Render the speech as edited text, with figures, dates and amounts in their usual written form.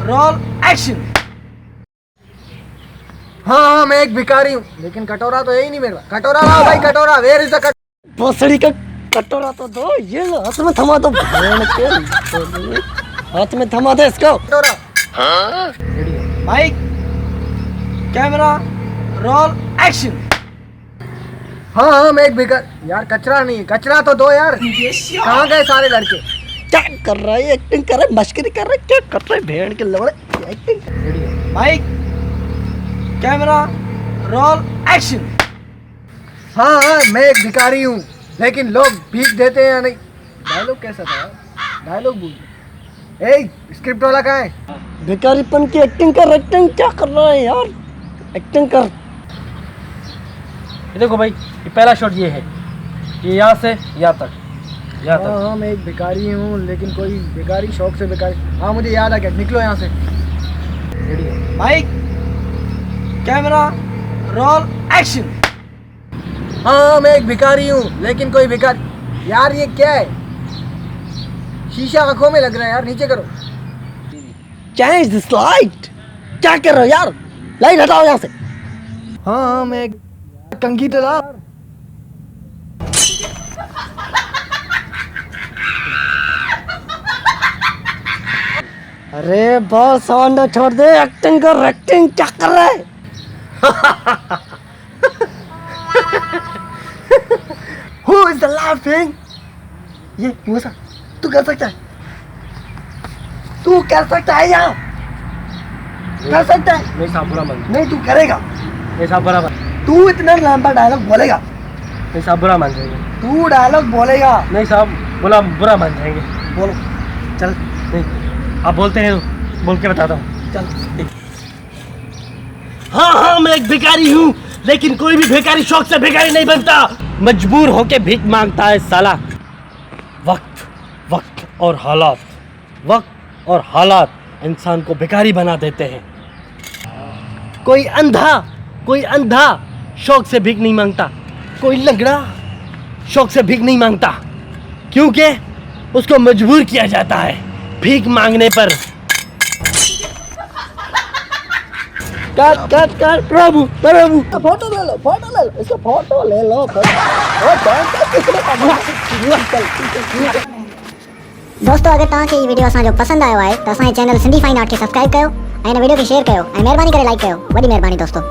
Roll action. हाँ हाँ मैं एक भिखारी हूँ, लेकिन कटोरा तो यही नहीं मेरा। कटोरा लाओ भाई, कटोरा। वेयर इज द कटोरा? भोसड़ी का कटोरा तो दो, ये लो, हाथ में थमा दो। हाथ में थमा दे इसको। कटोरा। भाई कैमरा रोल एक्शन। हाँ हाँ मैं एक भिखारी। यार कचरा नहीं है, कचरा तो दो यार। कहाँ गए सारे लड़के? क्या कर रहा है? एक्टिंग कर रहा है, मस्करी कर रहा है, क्या कर रहा है? भेड़ के लवड़े एक्टिंग। भाई कैमरा रोल एक्शन। हाँ हाँ मैं एक भिखारी हूँ, लेकिन लोग भीख देते हैं या नहीं। डायलॉग कैसा था? डायलॉग भूल गया। ए स्क्रिप्ट वाला कहाँ है? भिखारीपन की एक्टिंग कर। एक्टिंग क्या कर रहा है यार? एक्टिंग कर। ये देखो भाई, ये पहला शॉट ये है, ये यहाँ से यहाँ तक, यहाँ हाँ तक। हाँ मैं एक भिखारी हूँ, लेकिन कोई भिखारी शौक से भिखारी। हाँ मुझे याद आ गया, निकलो यहाँ से। भाई कैमरा रोल एक्शन। हाँ मैं एक भिखारी हूँ, लेकिन कोई भिखारी। यार ये क्या है? शीशा आंखों में लग रहा है यार, नीचे करो। Change this light. क्या कर रहे हो यार? लाइट हटाओ यहाँ से। हाँ हाँ मैं एक कंघी तो ला। अरे बहुत साउंड छोड़ दे, एक्टिंग कर। एक्टिंग क्या कर रहा है? Who is the laughing? ये मूसा, तू कर सकता है? तू कर सकता है यार? कर सकता है? नहीं साहब, बुरा मान। नहीं तू करेगा। नहीं साहब, बुरा मान। तू इतना लंबा डायलॉग बोलेगा? नहीं साहब, बुरा मान जाएंगे। तू डायलॉग बोलेगा? नहीं साहब, बुरा मान जाएंगे। बोलो चल। नहीं आप बोलते हैं, बोल के बताता हूँ। चल। हाँ हाँ मैं एक भिखारी हूँ, लेकिन कोई भी भिखारी शौक से भिखारी नहीं बनता। मजबूर होके भीख मांगता है साला। वक्त और हालात इंसान को भिखारी बना देते हैं। कोई अंधा शौक से भीख नहीं मांगता। कोई लंगड़ा शौक से भीख नहीं मांगता, क्योंकि उसको मजबूर किया जाता है भीख मांगने पर। कर प्रभु फोटो ले लो, इसको फोटो ले लो। दोस्तों अगर तव्हांखे ई वीडियो असांजो पसंद आयो आहे त असांजे चैनल सिंधी फाइन आर्ट खे सब्सक्राइब कयो ऐं हिन वीडियो खे शेयर कयो ऐं महिरबानी करे लाइक कयो। वॾी महिरबानी दोस्तों।